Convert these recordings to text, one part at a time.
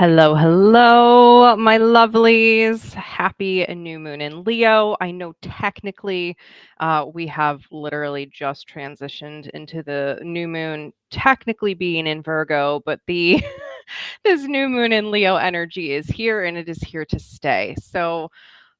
Hello, hello, my lovelies. Happy new moon in Leo. I know technically we have literally just transitioned into the new moon, technically being in Virgo, but the this new moon in Leo energy is here and it is here to stay. So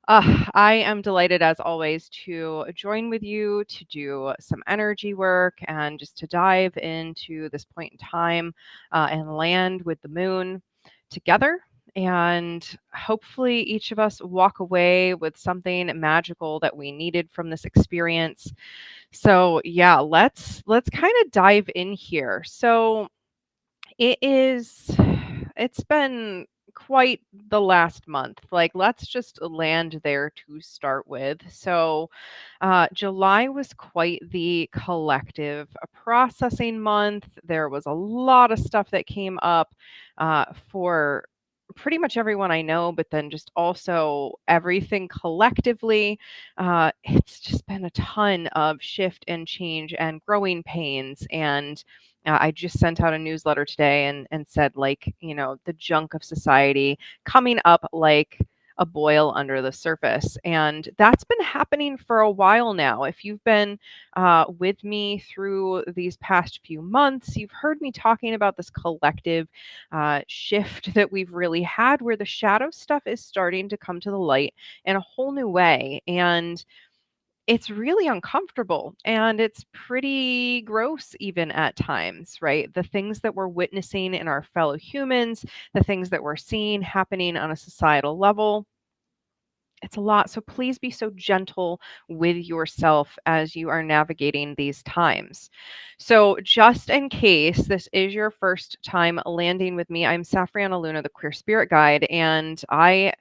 I am delighted as always to join with you to do some energy work and just to dive into this point in time and land with the moon together. And hopefully, each of us walk away with something magical that we needed from this experience. So, yeah, let's kind of dive in here. So, it is it's been quite the last month. Like, let's just land there to start with. So, July was quite the collective processing month. There was a lot of stuff that came up for pretty much everyone I know, but then just also everything collectively. It's just been a ton of shift and change and growing pains. And I just sent out a newsletter today and said, like, the junk of society coming up like a boil under the surface. And that's been happening for a while now. If you've been with me through these past few months, you've heard me talking about this collective shift that we've really had where the shadow stuff is starting to come to the light in a whole new way. And it's really uncomfortable and it's pretty gross even at times, right? The things that we're witnessing in our fellow humans, the things that we're seeing happening on a societal level, it's a lot. So please be so gentle with yourself as you are navigating these times. So, just in case this is your first time landing with me, I'm Safrianna Luna, the Queer Spirit Guide, and I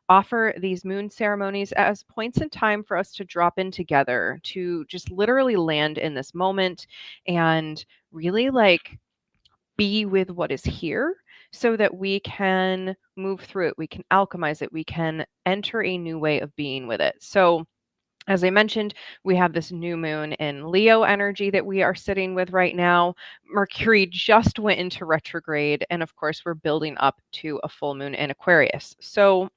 offer these moon ceremonies as points in time for us to drop in together, to just literally land in this moment and really like be with what is here so that we can move through it, we can alchemize it, we can enter a new way of being with it. So, as I mentioned, we have this new moon in Leo energy that we are sitting with right now. Mercury just went into retrograde, and of course, we're building up to a full moon in Aquarius. So,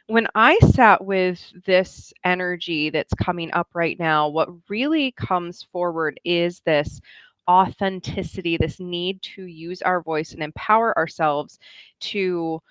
when I sat with this energy that's coming up right now, what really comes forward is this authenticity, this need to use our voice and empower ourselves to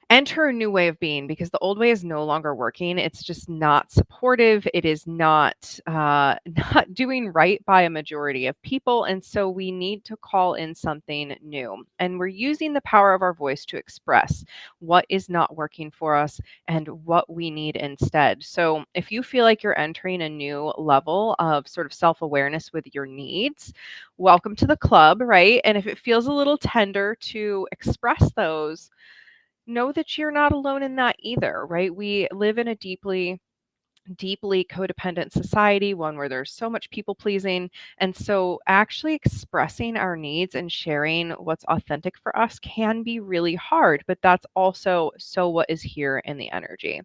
enter a new way of being because the old way is no longer working. It's just not supportive. It is not not doing right by a majority of people, and so we need to call in something new. And we're using the power of our voice to express what is not working for us and what we need instead. So if you feel like you're entering a new level of sort of self-awareness with your needs, welcome to the club, right? And if it feels a little tender to express those, know that you're not alone in that either, right? We live in a deeply codependent society, one where there's so much people pleasing. And so, actually expressing our needs and sharing what's authentic for us can be really hard, but that's also so what is here in the energy.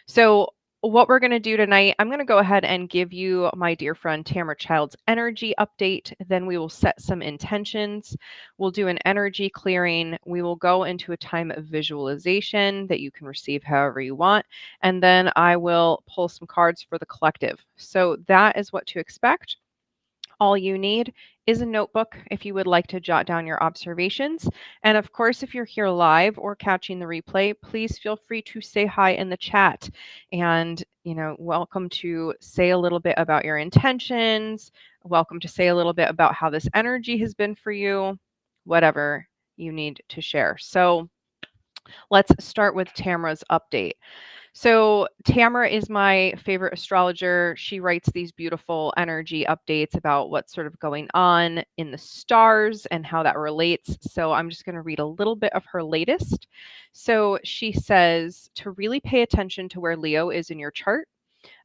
So, what we're going to do tonight, I'm going to go ahead and give you my dear friend Tamara Child's energy update. Then we will set some intentions. We'll do an energy clearing. We will go into a time of visualization that you can receive however you want. And then I will pull some cards for the collective. So, that is what to expect. All you need is a notebook if you would like to jot down your observations. And of course, if you're here live or catching the replay, please feel free to say hi in the chat. And, welcome to say a little bit about your intentions. Welcome to say a little bit about how this energy has been for you, whatever you need to share. So let's start with Tamara's update. So, Tamara is my favorite astrologer. She writes these beautiful energy updates about what's sort of going on in the stars and how that relates. So, I'm just going to read a little bit of her latest. So, she says to really pay attention to where Leo is in your chart.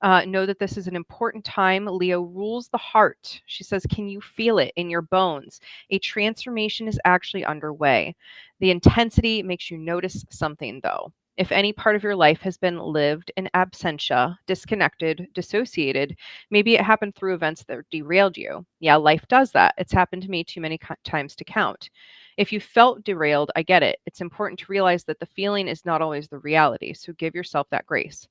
Know that this is an important time. Leo rules the heart. She says, can you feel it in your bones? A transformation is actually underway. The intensity makes you notice something, though. If any part of your life has been lived in absentia, disconnected, dissociated, maybe it happened through events that derailed you. Yeah, life does that. It's happened to me too many times to count. If you felt derailed, I get it. It's important to realize that the feeling is not always the reality, so give yourself that grace.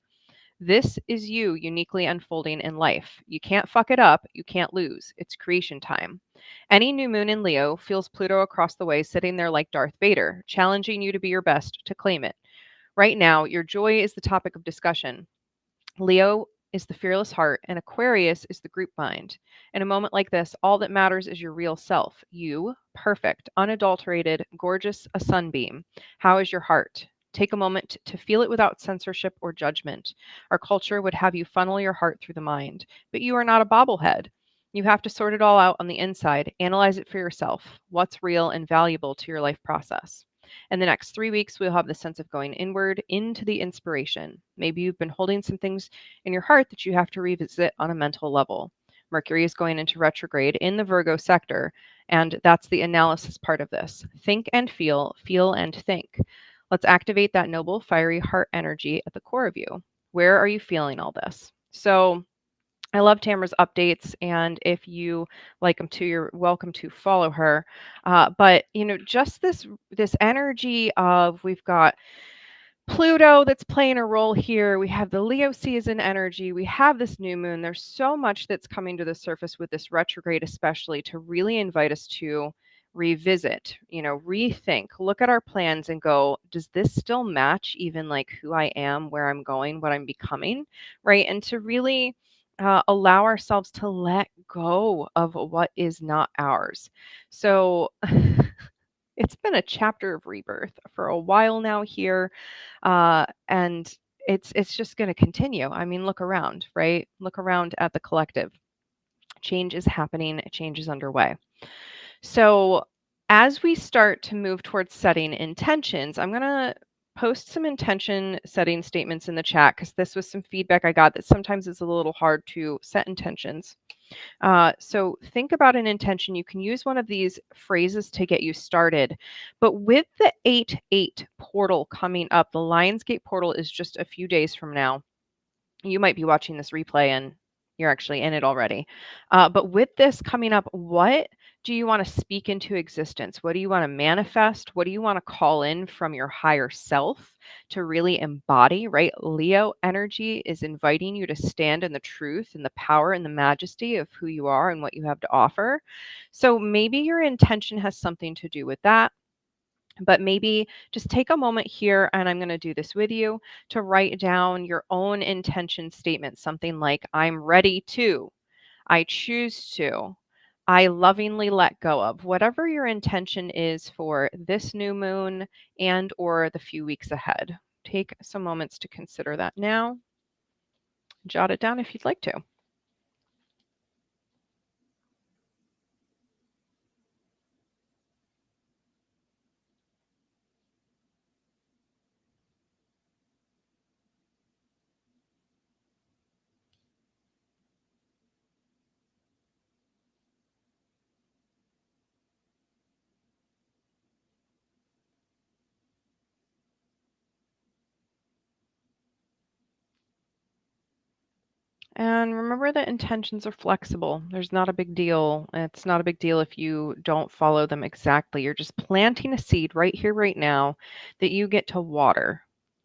This is you uniquely unfolding in life. You can't fuck it up. You can't lose. It's creation time. Any new moon in Leo feels Pluto across the way sitting there like Darth Vader, challenging you to be your best, to claim it. Right now, your joy is the topic of discussion. Leo is the fearless heart, and Aquarius is the group mind. In a moment like this, all that matters is your real self. You, perfect, unadulterated, gorgeous, a sunbeam. How is your heart? Take a moment to feel it without censorship or judgment. Our culture would have you funnel your heart through the mind, but you are not a bobblehead. You have to sort it all out on the inside, analyze it for yourself. What's real and valuable to your life process? In the next 3 weeks, we'll have the sense of going inward into the inspiration. Maybe you've been holding some things in your heart that you have to revisit on a mental level. Mercury is going into retrograde in the Virgo sector, and that's the analysis part of this. Think and feel and think. Let's activate that noble, fiery heart energy at the core of you. Where are you feeling all this? So, I love Tamara's updates, and if you like them too, you're welcome to follow her. But just this energy of we've got Pluto that's playing a role here. We have the Leo season energy. We have this new moon. There's so much that's coming to the surface with this retrograde, especially to really invite us to revisit, rethink, look at our plans and go, does this still match even like who I am, where I'm going, what I'm becoming? Right. And to really allow ourselves to let go of what is not ours. So, it's been a chapter of rebirth for a while now here, and it's just going to continue. I mean, look around, right? Look around at the collective. Change is happening. Change is underway. So as we start to move towards setting intentions, I'm going to post some intention setting statements in the chat because this was some feedback I got that sometimes it's a little hard to set intentions. So think about an intention. You can use one of these phrases to get you started. But with the 8-8 portal coming up, the Lionsgate portal is just a few days from now. You might be watching this replay and you're actually in it already. But with this coming up, what do you want to speak into existence? What do you want to manifest? What do you want to call in from your higher self to really embody, right? Leo energy is inviting you to stand in the truth and the power and the majesty of who you are and what you have to offer. So maybe your intention has something to do with that. But maybe just take a moment here, and I'm going to do this with you, to write down your own intention statement, something like, I'm ready to, I choose to, I lovingly let go of, whatever your intention is for this new moon and or the few weeks ahead. Take some moments to consider that now. Jot it down if you'd like to. And remember that intentions are flexible. There's not a big deal. It's not a big deal if you don't follow them exactly. You're just planting a seed right here, right now, that you get to water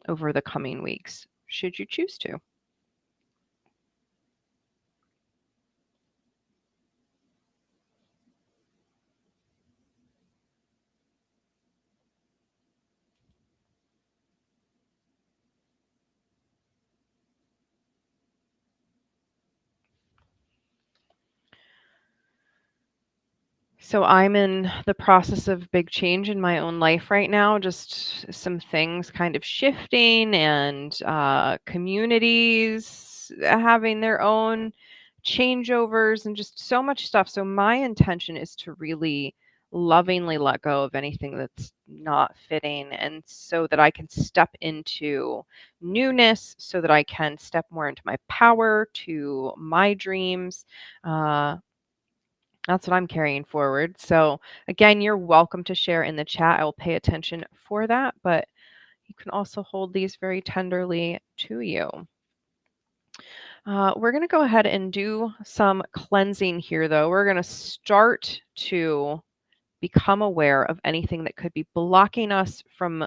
over the coming weeks, should you choose to. So I'm in the process of big change in my own life right now, just some things kind of shifting and communities having their own changeovers and just so much stuff. So my intention is to really lovingly let go of anything that's not fitting and so that I can step into newness, so that I can step more into my power, to my dreams. Uh, that's what I'm carrying forward. So, again, you're welcome to share in the chat. I will pay attention for that, but you can also hold these very tenderly to you. We're going to go ahead and do some cleansing here, though. We're going to start to become aware of anything that could be blocking us from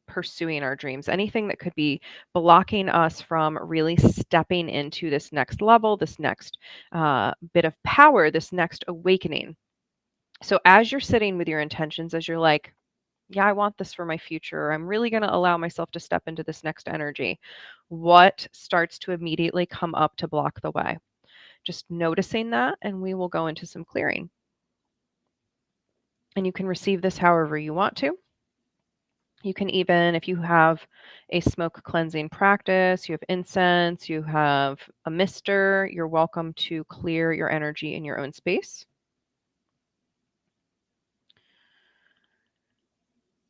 pursuing our dreams, anything that could be blocking us from really stepping into this next level, this next bit of power, this next awakening. So, as you're sitting with your intentions, as you're like, yeah, I want this for my future, I'm really going to allow myself to step into this next energy, what starts to immediately come up to block the way? Just noticing that, and we will go into some clearing. And you can receive this however you want to. You can even, if you have a smoke cleansing practice, you have incense, you have a mister, you're welcome to clear your energy in your own space.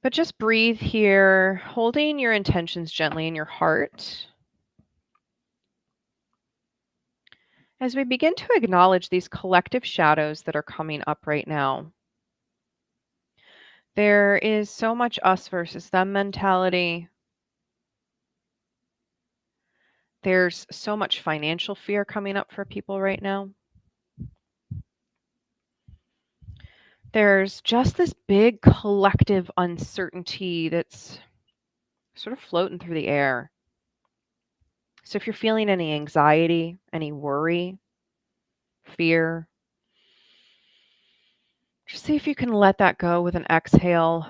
But just breathe here, holding your intentions gently in your heart. As we begin to acknowledge these collective shadows that are coming up right now, there is so much us versus them mentality. There's so much financial fear coming up for people right now. There's just this big collective uncertainty that's sort of floating through the air. So if you're feeling any anxiety, any worry, fear, just see if you can let that go with an exhale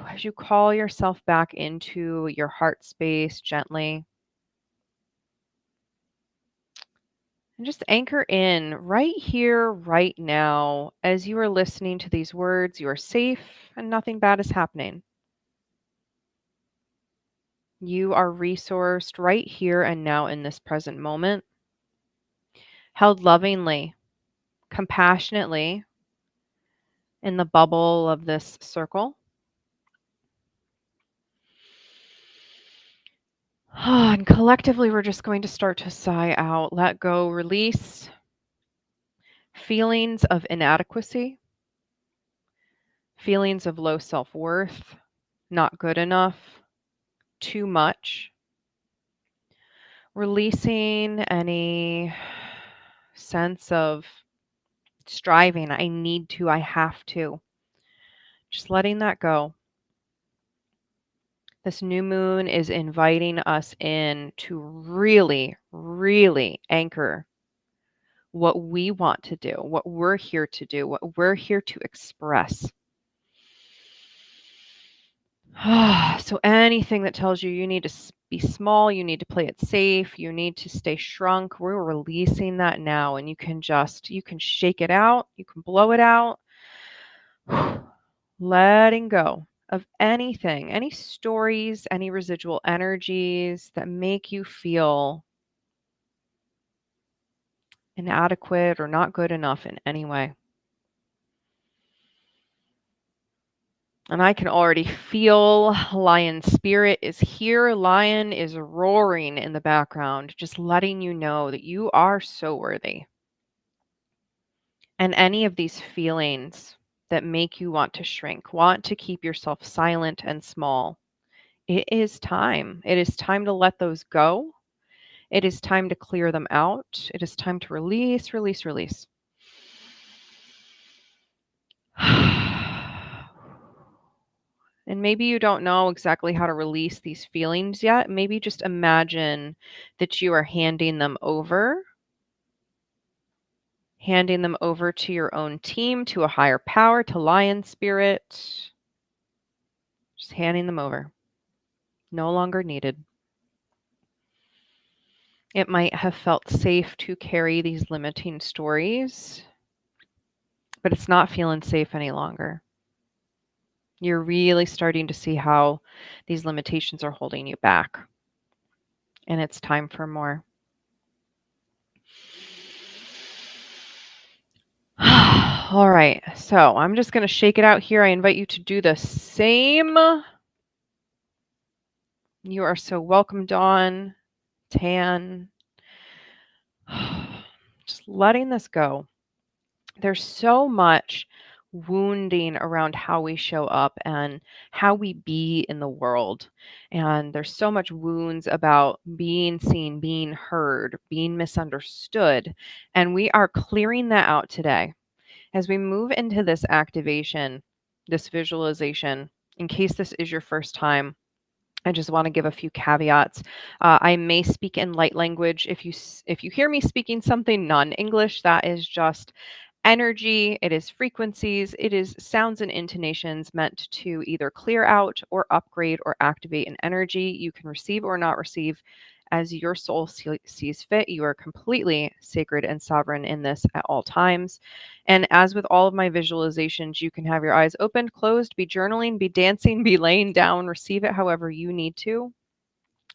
as you call yourself back into your heart space gently. And just anchor in right here, right now. As you are listening to these words, you are safe and nothing bad is happening. You are resourced right here and now in this present moment, held lovingly, compassionately in the bubble of this circle. And collectively, we're just going to start to sigh out, let go, release feelings of inadequacy, feelings of low self worth, not good enough, too much. Releasing any sense of striving, I need to, I have to. Just letting that go. This new moon is inviting us in to really, really anchor what we want to do, what we're here to do, what we're here to express. So anything that tells you you need to be small, you need to play it safe, you need to stay shrunk, we're releasing that now. And you can shake it out, you can blow it out, letting go of anything, any stories, any residual energies that make you feel inadequate or not good enough in any way. And I can already feel lion spirit is here. Lion is roaring in the background, just letting you know that you are so worthy. And any of these feelings that make you want to shrink, want to keep yourself silent and small, it is time. It is time to let those go. It is time to clear them out. It is time to release, release, release. And maybe you don't know exactly how to release these feelings yet. Maybe just imagine that you are handing them over to your own team, to a higher power, to lion spirit. Just handing them over. No longer needed. It might have felt safe to carry these limiting stories, but it's not feeling safe any longer. You're really starting to see how these limitations are holding you back. And it's time for more. All right. So I'm just going to shake it out here. I invite you to do the same. You are so welcome, Dawn, Tan. Just letting this go. There's so much wounding around how we show up and how we be in the world. And there's so much wounds about being seen, being heard, being misunderstood. And we are clearing that out today. As we move into this activation, this visualization, in case this is your first time, I just want to give a few caveats. I may speak in light language. If you hear me speaking something non-English, that is just energy, it is frequencies, it is sounds and intonations meant to either clear out or upgrade or activate an energy. You can receive or not receive as your soul sees fit. You are completely sacred and sovereign in this at all times. And as with all of my visualizations, you can have your eyes opened, closed, be journaling, be dancing, be laying down, receive it however you need to.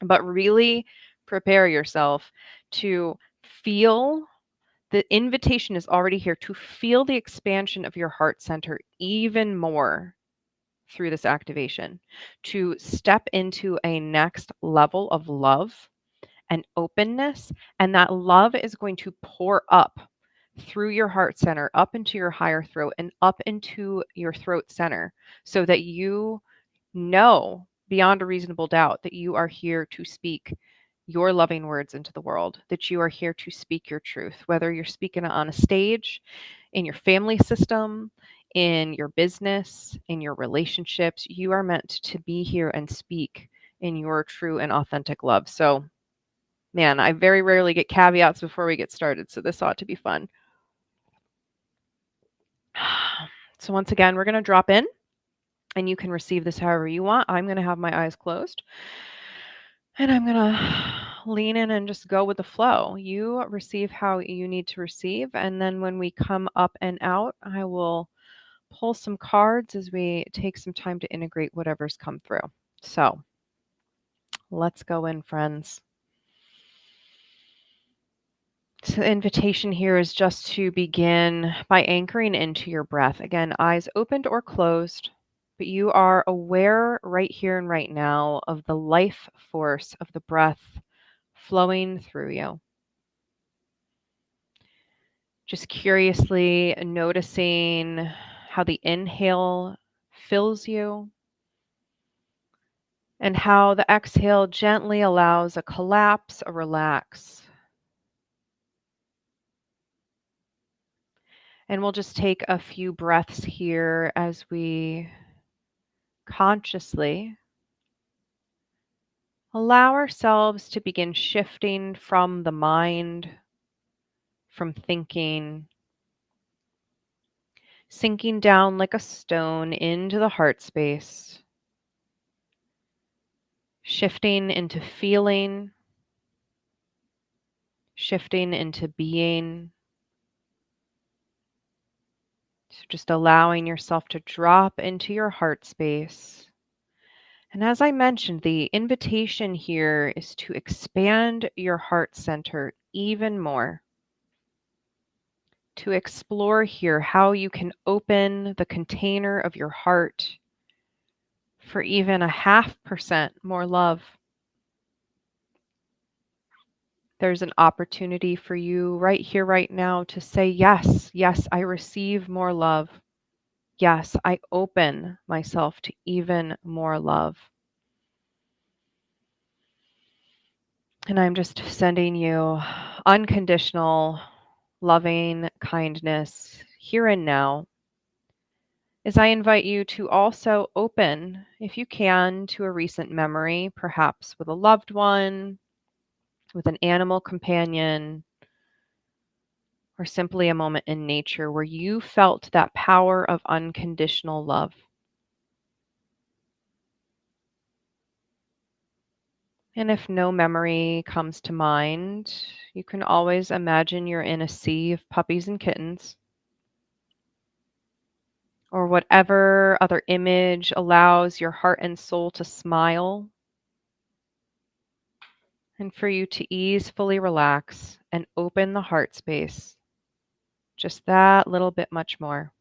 But really prepare yourself to feel. The invitation is already here to feel the expansion of your heart center even more through this activation, to step into a next level of love and openness. And that love is going to pour up through your heart center, up into your higher throat, and up into your throat center, so that you know beyond a reasonable doubt that you are here to speak your loving words into the world, that you are here to speak your truth, whether you're speaking it on a stage, in your family system, in your business, in your relationships. You are meant to be here and speak in your true and authentic love. So, man, I very rarely get caveats before we get started, so this ought to be fun. So, once again, we're going to drop in and you can receive this however you want. I'm going to have my eyes closed. And I'm going to lean in and just go with the flow. You receive how you need to receive. And then when we come up and out, I will pull some cards as we take some time to integrate whatever's come through. So let's go in, friends. So the invitation here is just to begin by anchoring into your breath. Again, eyes opened or closed, but you are aware right here and right now of the life force of the breath flowing through you. Just curiously noticing how the inhale fills you and how the exhale gently allows a collapse, a relax. And we'll just take a few breaths here as we consciously allow ourselves to begin shifting from the mind, from thinking, sinking down like a stone into the heart space, shifting into feeling, shifting into being. So just allowing yourself to drop into your heart space. And as I mentioned, the invitation here is to expand your heart center even more, to explore here how you can open the container of your heart for even 0.5% more love. There's an opportunity for you right here, right now to say, yes, yes, I receive more love. Yes, I open myself to even more love. And I'm just sending you unconditional, loving kindness here and now as I invite you to also open, if you can, to a recent memory, perhaps with a loved one, with an animal companion, or simply a moment in nature where you felt that power of unconditional love. And if no memory comes to mind, you can always imagine you're in a sea of puppies and kittens, or whatever other image allows your heart and soul to smile and for you to easefully relax and open the heart space just that little bit much more.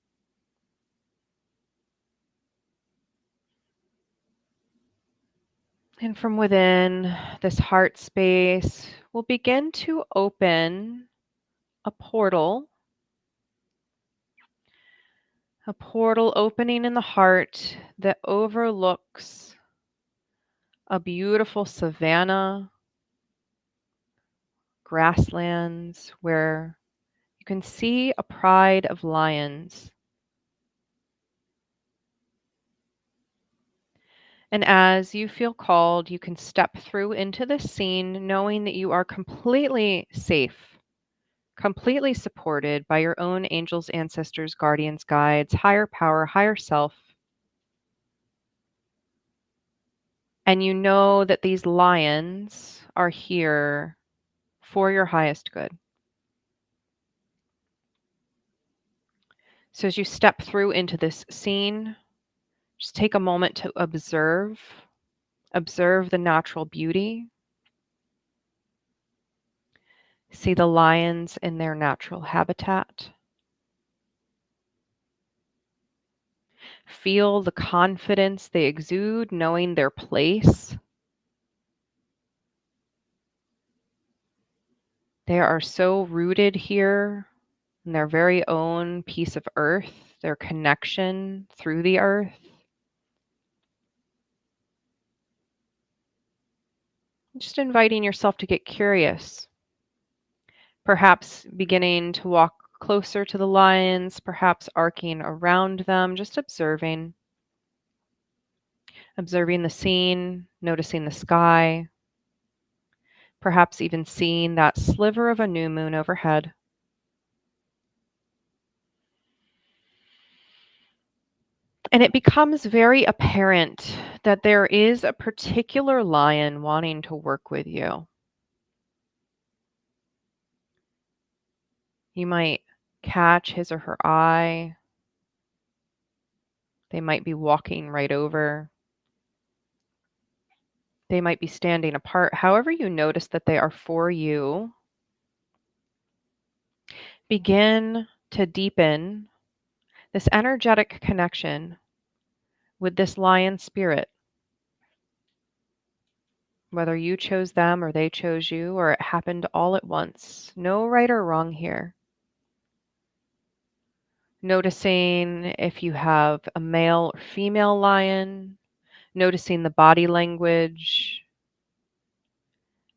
And from within this heart space, we'll begin to open a portal opening in the heart that overlooks a beautiful savanna, grasslands where you can see a pride of lions And as you feel called, you can step through into this scene knowing that you are completely safe, completely supported by your own angels, ancestors, guardians, guides, higher power, higher self. And you know that these lions are here for your highest good. So as you step through into this scene, just take a moment to observe the natural beauty, see the lions in their natural habitat, feel the confidence they exude, knowing their place. They are so rooted here in their very own piece of earth, their connection through the earth. Just inviting yourself to get curious, perhaps beginning to walk closer to the lions, perhaps arcing around them, just observing the scene, noticing the sky, perhaps even seeing that sliver of a new moon overhead. And it becomes very apparent that there is a particular lion wanting to work with you. You might catch his or her eye. They might be walking right over. They might be standing apart. However, you notice that they are for you, begin to deepen this energetic connection with this lion spirit, whether you chose them or they chose you, or it happened all at once. No right or wrong here. Noticing if you have a male or female lion, noticing the body language,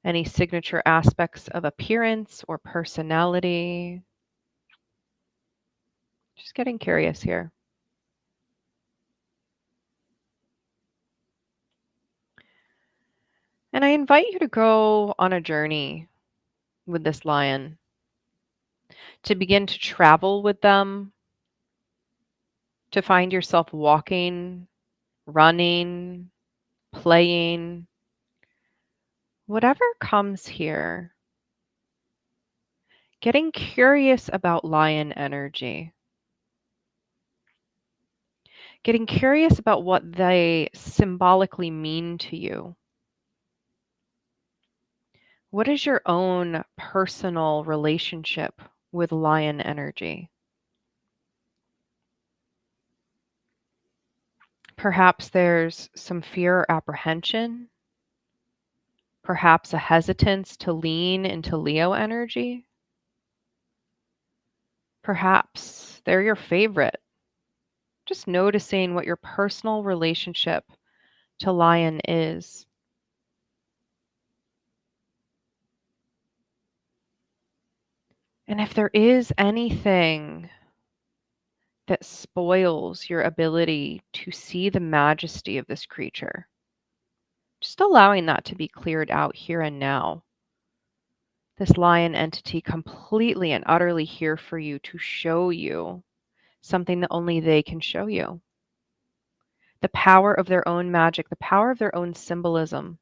any signature aspects of appearance or personality. Just getting curious here. And I invite you to go on a journey with this lion, to begin to travel with them, to find yourself walking, running, playing, whatever comes here. Getting curious about lion energy, getting curious about what they symbolically mean to you. What is your own personal relationship with lion energy? Perhaps there's some fear or apprehension, perhaps a hesitance to lean into Leo energy. Perhaps they're your favorite. Just noticing what your personal relationship to lion is. And if there is anything that spoils your ability to see the majesty of this creature, just allowing that to be cleared out here and now. This lion entity completely and utterly here for you to show you something that only they can show you. The power of their own magic, the power of their own symbolism,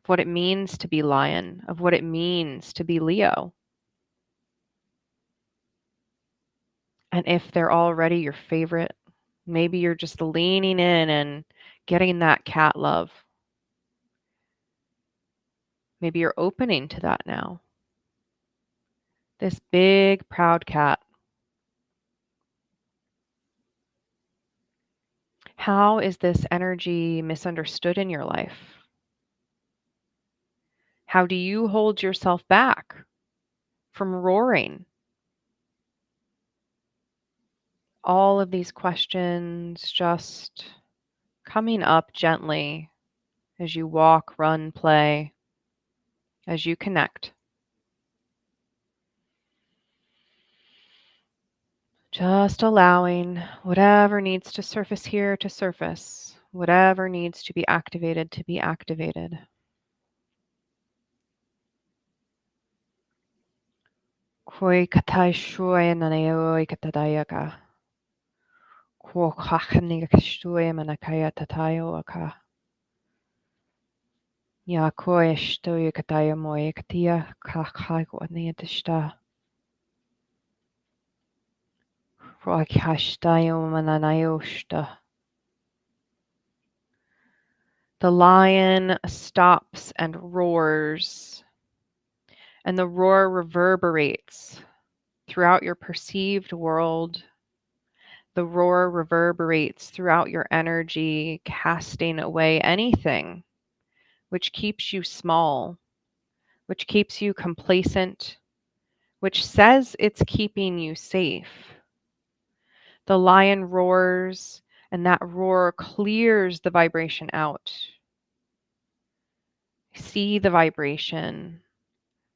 of what it means to be lion, of what it means to be Leo. And if they're already your favorite, maybe you're just leaning in and getting that cat love. Maybe you're opening to that now. This big, proud cat. How is this energy misunderstood in your life? How do you hold yourself back from roaring? All of these questions just coming up gently as you walk, run, play, as you connect. Just allowing whatever needs to surface here to surface, whatever needs to be activated to be activated. Koi katai shui nanayoi katadayaka. Ko kakani kashtui manakaya tatayo aka. Ya koi shtui kataya moe katia kakai waniyatishta. Roi kashtayo mananayoshta. The lion stops and roars, and the roar reverberates throughout your perceived world. The roar reverberates throughout your energy, casting away anything which keeps you small, which keeps you complacent, which says it's keeping you safe. The lion roars, and that roar clears the vibration out. See the vibration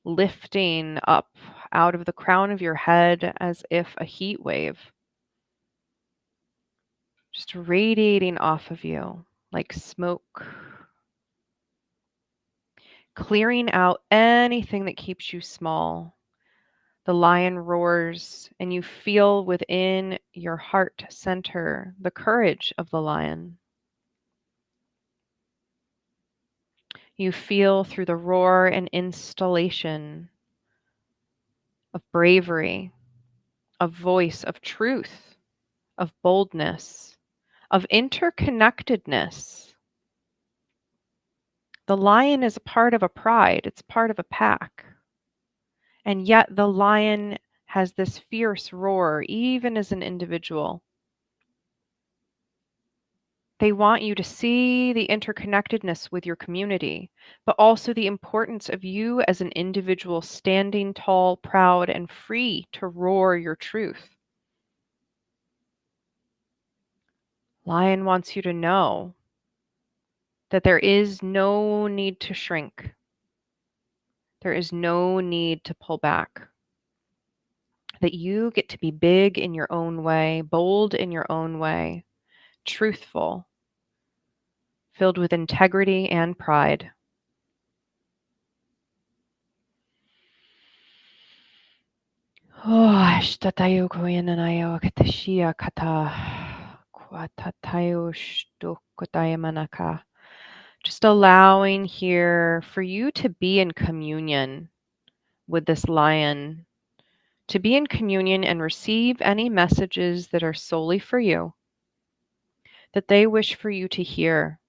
lifting up out of the crown of your head as if a heat wave, just radiating off of you like smoke, clearing out anything that keeps you small. The lion roars, and you feel within your heart center the courage of the lion. You feel through the roar an installation of bravery, of voice, of truth, of boldness, of interconnectedness. The lion is a part of a pride, it's part of a pack. And yet the lion has this fierce roar, even as an individual. They want you to see the interconnectedness with your community, but also the importance of you as an individual standing tall, proud, and free to roar your truth. Lion wants you to know that there is no need to shrink. There is no need to pull back. That you get to be big in your own way, bold in your own way, truthful, filled with integrity and pride. Oh, shtatayo koyananayo katashia kata kwatatayo shtokotaya manaka. Just allowing here for you to be in communion with this lion, to be in communion and receive any messages that are solely for you, that they wish for you to hear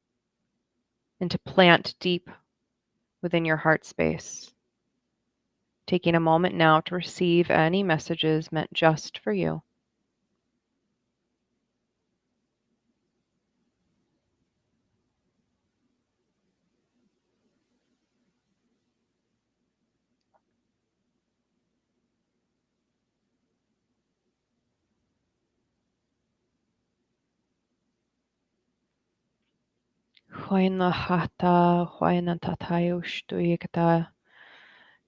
and to plant deep within your heart space. Taking a moment now to receive any messages meant just for you.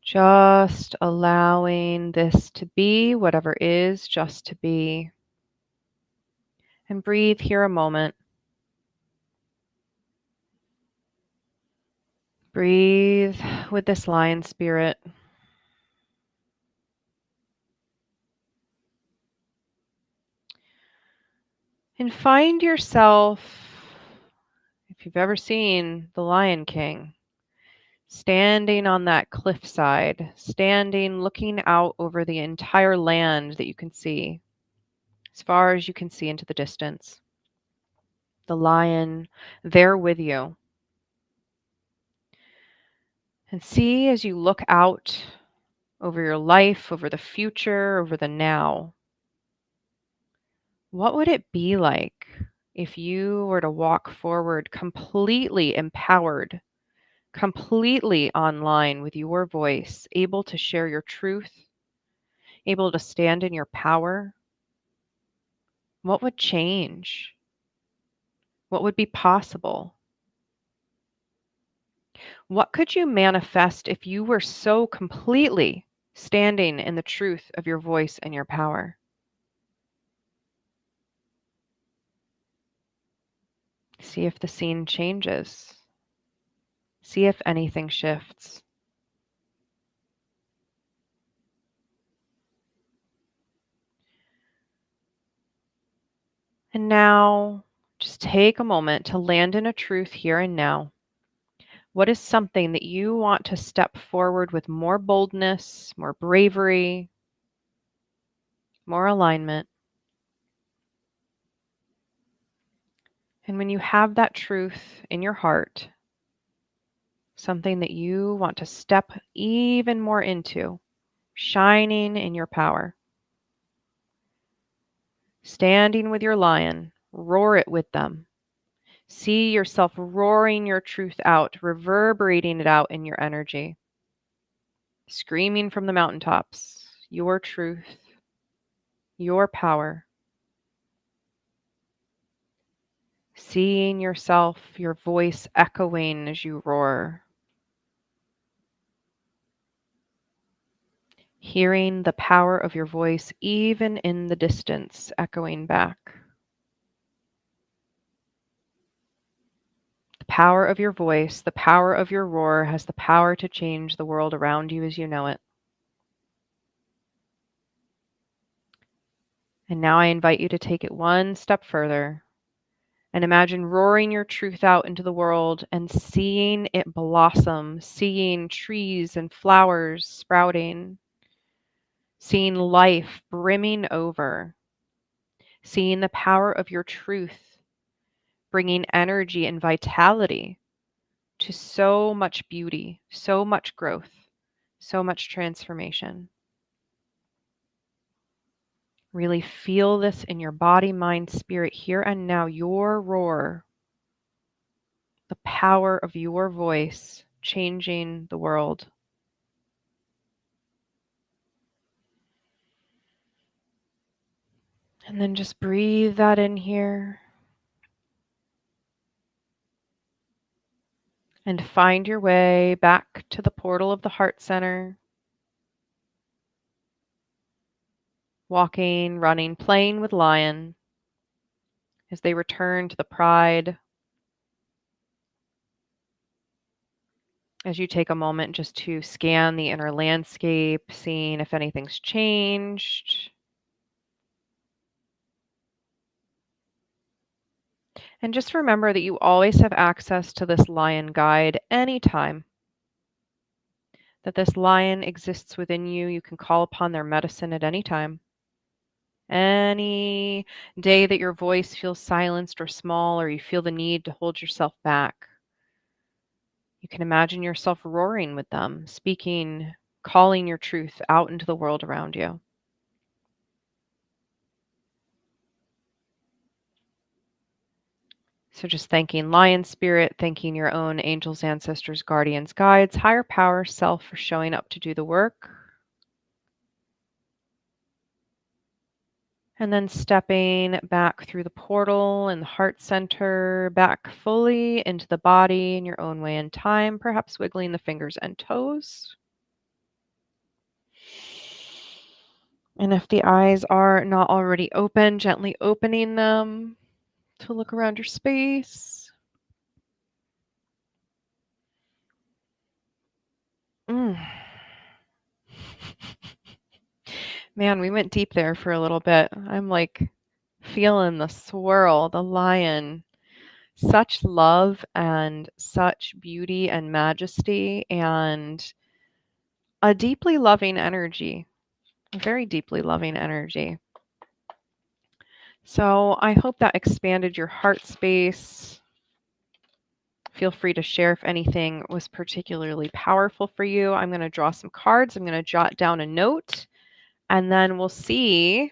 Just allowing this to be whatever is just to be. And breathe here a moment. Breathe with this lion spirit. And find yourself, if you've ever seen The Lion King, standing on that cliffside, standing looking out over the entire land that you can see, as far as you can see into the distance. The lion there with you. And see as you look out over your life, over the future, over the now, what would it be like if you were to walk forward completely empowered, completely online with your voice, able to share your truth, able to stand in your power? What would change? What would be possible? What could you manifest if you were so completely standing in the truth of your voice and your power? See if the scene changes. See if anything shifts. And now, just take a moment to land in a truth here and now. What is something that you want to step forward with more boldness, more bravery, more alignment? And when you have that truth in your heart, something that you want to step even more into, shining in your power, standing with your lion, roar it with them. See yourself roaring your truth out, reverberating it out in your energy, screaming from the mountaintops, your truth, your power. Seeing yourself, your voice echoing as you roar. Hearing the power of your voice even in the distance echoing back. The power of your voice, the power of your roar has the power to change the world around you as you know it. And now I invite you to take it one step further and imagine roaring your truth out into the world and seeing it blossom, seeing trees and flowers sprouting, seeing life brimming over, seeing the power of your truth bringing energy and vitality to so much beauty, so much growth, so much transformation. Really feel this in your body, mind, spirit, here and now. Your roar, the power of your voice changing the world. And then just breathe that in here. And find your way back to the portal of the heart center. Walking, running, playing with lion as they return to the pride. As you take a moment just to scan the inner landscape, seeing if anything's changed. And just remember that you always have access to this lion guide anytime. That this lion exists within you. You can call upon their medicine at any time. Any day that your voice feels silenced or small, or you feel the need to hold yourself back, you can imagine yourself roaring with them, speaking, calling your truth out into the world around you. So just thanking Lion Spirit, thanking your own angels, ancestors, guardians, guides, higher power, self for showing up to do the work. And then stepping back through the portal in the heart center, back fully into the body in your own way and time, perhaps wiggling the fingers and toes. And if the eyes are not already open, gently opening them to look around your space. Mm. Man, we went deep there for a little bit. I'm like feeling the swirl, the lion. Such love and such beauty and majesty and a deeply loving energy, a very deeply loving energy. So I hope that expanded your heart space. Feel free to share if anything was particularly powerful for you. I'm going to draw some cards. I'm going to jot down a note, and then we'll see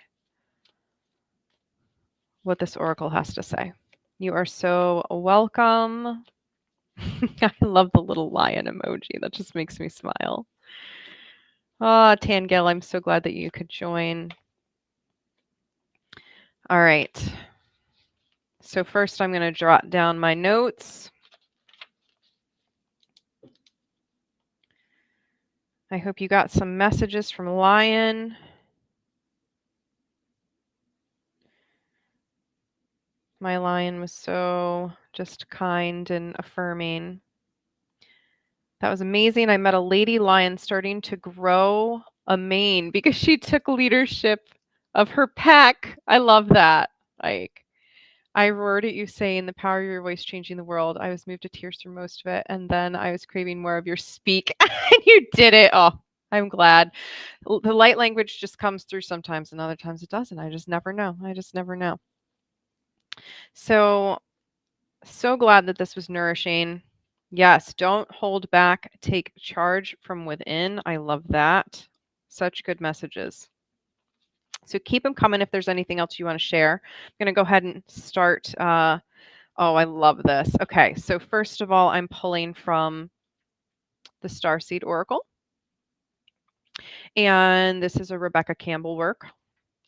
what this oracle has to say. You are so welcome. I love the little lion emoji. That just makes me smile. Ah, Tangel, I'm so glad that you could join. All right. So first I'm going to jot down my notes. I hope you got some messages from Lion. My lion was so just kind and affirming. That was amazing. I met a lady lion starting to grow a mane because she took leadership of her pack. I love that. Like, I roared at you saying the power of your voice changing the world. I was moved to tears through most of it. And then I was craving more of your speak. And you did it. Oh, I'm glad. The light language just comes through sometimes and other times it doesn't. I just never know. I just never know. So glad that this was nourishing. Yes, don't hold back. Take charge from within. I love that. Such good messages. So keep them coming if there's anything else you want to share. I'm going to go ahead and start. Oh, I love this. Okay, so first of all, I'm pulling from the Starseed Oracle. And this is a Rebecca Campbell work.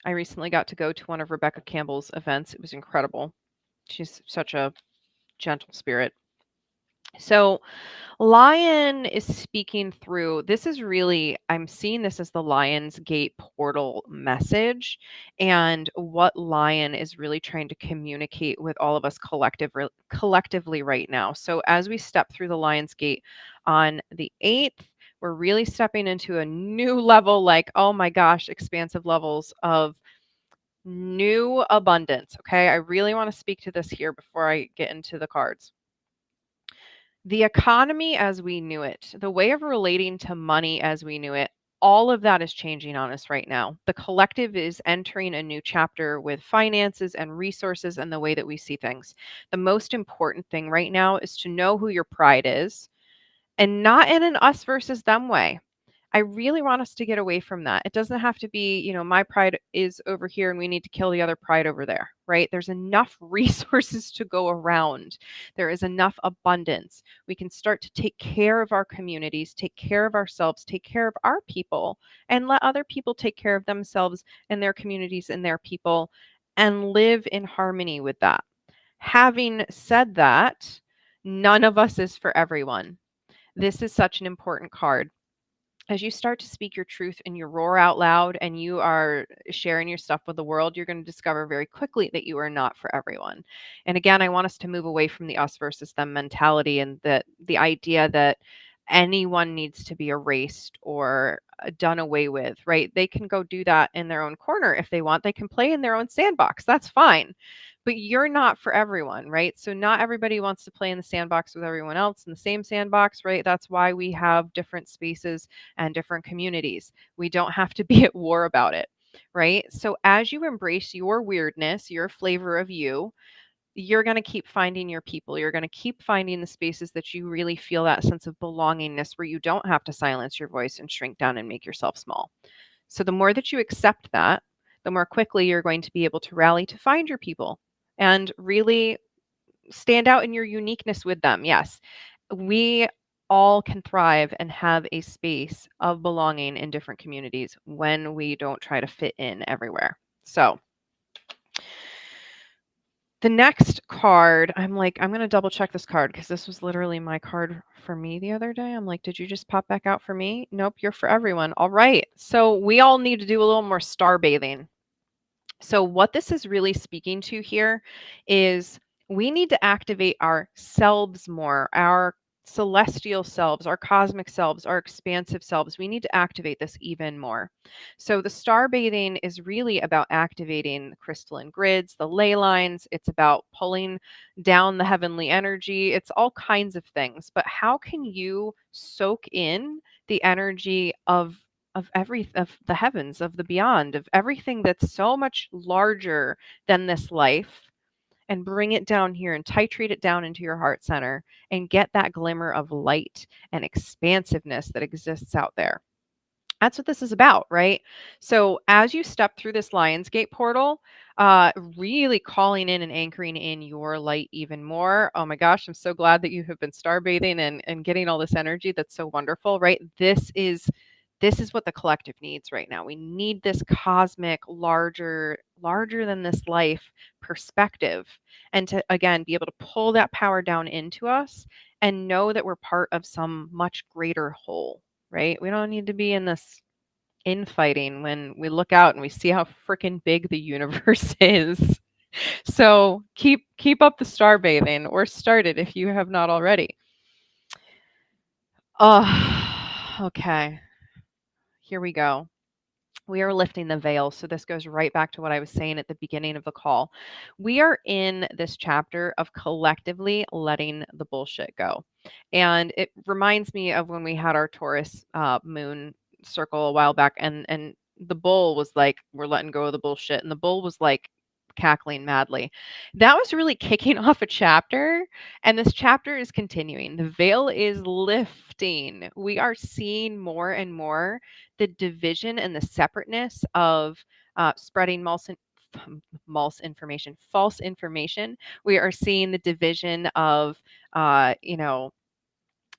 I recently got to go to one of Rebecca Campbell's events. It was incredible. She's such a gentle spirit. So Lion is speaking through this is really I'm seeing this as the Lion's Gate portal message and what Lion is really trying to communicate with all of us collectively right now. So as we step through the Lion's Gate on the 8th, we're really stepping into a new level, like, oh my gosh, expansive levels of new abundance. Okay. I really want to speak to this here before I get into the cards. The economy as we knew it, the way of relating to money as we knew it, all of that is changing on us right now. The collective is entering a new chapter with finances and resources and the way that we see things. The most important thing right now is to know who your pride is and not in an us versus them way. I really want us to get away from that. It doesn't have to be, my pride is over here and we need to kill the other pride over there, right? There's enough resources to go around. There is enough abundance. We can start to take care of our communities, take care of ourselves, take care of our people, and let other people take care of themselves and their communities and their people and live in harmony with that. Having said that, none of us is for everyone. This is such an important card as you start to speak your truth and you roar out loud and you are sharing your stuff with the world, you're going to discover very quickly that you are not for everyone. And again, I want us to move away from the us versus them mentality and the idea that anyone needs to be erased or done away with, right? They can go do that in their own corner if they want. They can play in their own sandbox. That's fine. But you're not for everyone, right? So not everybody wants to play in the sandbox with everyone else in the same sandbox, right? That's why we have different spaces and different communities. We don't have to be at war about it, right? So as you embrace your weirdness, your flavor of you, you're going to keep finding your people. You're going to keep finding the spaces that you really feel that sense of belongingness where you don't have to silence your voice and shrink down and make yourself small. So the more that you accept that, the more quickly you're going to be able to rally to find your people and really stand out in your uniqueness with them. Yes, we all can thrive and have a space of belonging in different communities when we don't try to fit in everywhere. So the next card, I'm going to double check this card because this was literally my card for me the other day. I'm like, did you just pop back out for me? Nope, you're for everyone. All right. So we all need to do a little more star bathing. So what this is really speaking to here is we need to activate our selves more, our celestial selves, our cosmic selves, our expansive selves. We need to activate this even more. So the star bathing is really about activating the crystalline grids, the ley lines. It's about pulling down the heavenly energy. It's all kinds of things. But how can you soak in the energy of the heavens, of the beyond, of everything that's so much larger than this life, and bring it down here and titrate it down into your heart center and get that glimmer of light and expansiveness that exists out there. That's what this is about, right? So as you step through this Lionsgate portal, really calling in and anchoring in your light even more. Oh my gosh, I'm so glad that you have been star bathing and getting all this energy. That's so wonderful, right? This is what the collective needs right now. We need this cosmic, larger than this life perspective. And to again be able to pull that power down into us and know that we're part of some much greater whole, right? We don't need to be in this infighting when we look out and we see how freaking big the universe is. So keep up the star bathing, or start it if you have not already. Oh, okay. Here we go. We are lifting the veil. So this goes right back to what I was saying at the beginning of the call. We are in this chapter of collectively letting the bullshit go. And it reminds me of when we had our Taurus moon circle a while back, and the bull was like, we're letting go of the bullshit. And the bull was like cackling madly. That was really kicking off a chapter. And this chapter is continuing. The veil is lifting. We are seeing more and more the division and the separateness of spreading false information. We are seeing the division of, you know,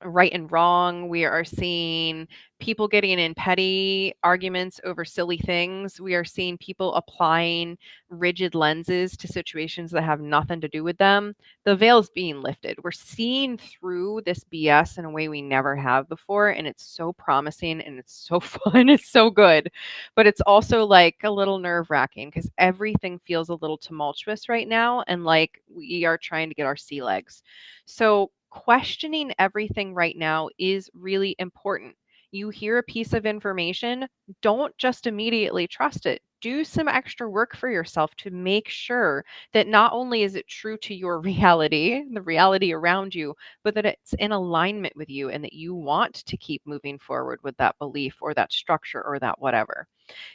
right and wrong. We are seeing people getting in petty arguments over silly things. We are seeing people applying rigid lenses to situations that have nothing to do with them. The veil is being lifted. We're seeing through this BS in a way we never have before. And it's so promising and it's so fun. It's so good. But it's also like a little nerve wracking because everything feels a little tumultuous right now. And like we are trying to get our sea legs. So, questioning everything right now is really important. You hear a piece of information, don't just immediately trust it. Do some extra work for yourself to make sure that not only is it true to your reality, the reality around you, but that it's in alignment with you and that you want to keep moving forward with that belief or that structure or that whatever.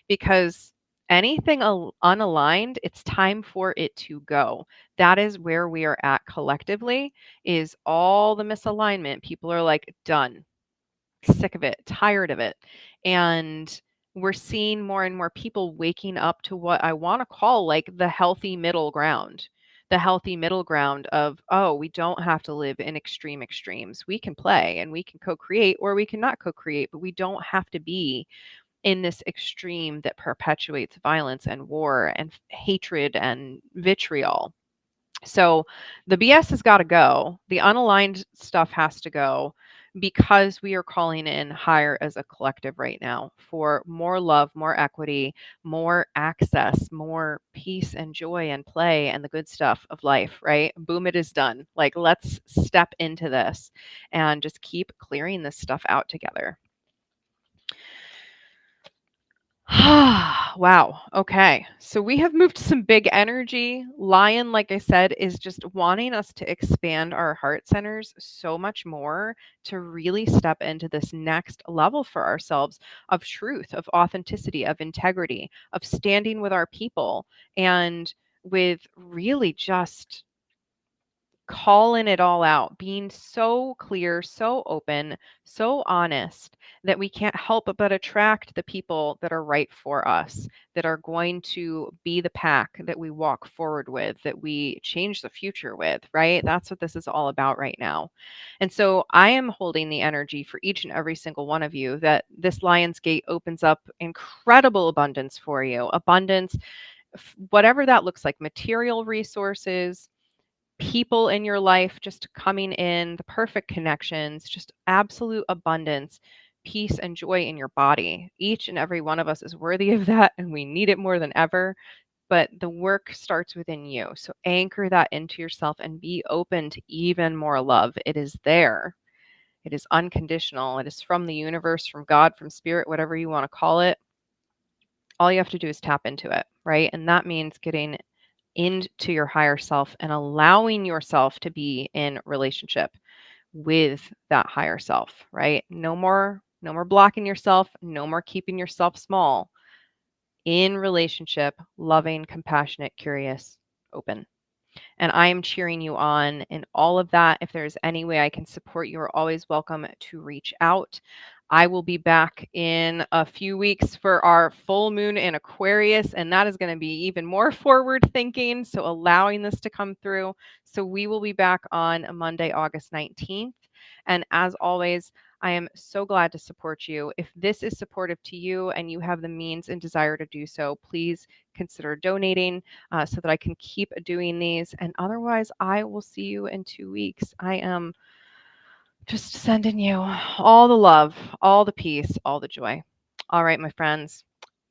Because anything unaligned, it's time for it to go. That is where we are at collectively, is all the misalignment. People are like, done, sick of it, tired of it. And we're seeing more and more people waking up to what I want to call like the healthy middle ground. The healthy middle ground of, oh, we don't have to live in extreme extremes. We can play and we can co create, or we cannot co create, but we don't have to be in this extreme that perpetuates violence and war and hatred and vitriol. So the BS has got to go. The unaligned stuff has to go because we are calling in higher as a collective right now for more love, more equity, more access, more peace and joy and play and the good stuff of life, right? Boom, it is done. Like, let's step into this and just keep clearing this stuff out together. Wow. Okay. So we have moved some big energy. Lion, like I said, is just wanting us to expand our heart centers so much more to really step into this next level for ourselves of truth, of authenticity, of integrity, of standing with our people, and with really just calling it all out, being so clear, so open, so honest that we can't help but attract the people that are right for us, that are going to be the pack that we walk forward with, that we change the future with, right? That's what this is all about right now. And so I am holding the energy for each and every single one of you that this Lion's Gate opens up incredible abundance for you. Abundance, whatever that looks like, material resources, people in your life just coming in, the perfect connections, just absolute abundance, peace, and joy in your body. Each and every one of us is worthy of that, and we need it more than ever. But the work starts within you. So anchor that into yourself and be open to even more love. It is there. It is unconditional. It is from the universe, from God, from spirit, whatever you want to call it. All you have to do is tap into it, right? And that means getting into your higher self and allowing yourself to be in relationship with that higher self, right? No more blocking yourself, no more keeping yourself small. In relationship, loving, compassionate, curious, open. And I am cheering you on in all of that. If there's any way I can support you, are always welcome to reach out. I will be back in a few weeks for our full moon in Aquarius, and that is going to be even more forward thinking. So, allowing this to come through. So, we will be back on Monday, August 19th. And as always, I am so glad to support you. If this is supportive to you and you have the means and desire to do so, please consider donating so that I can keep doing these. And otherwise, I will see you in 2 weeks. I am just sending you all the love, all the peace, all the joy. All right, my friends.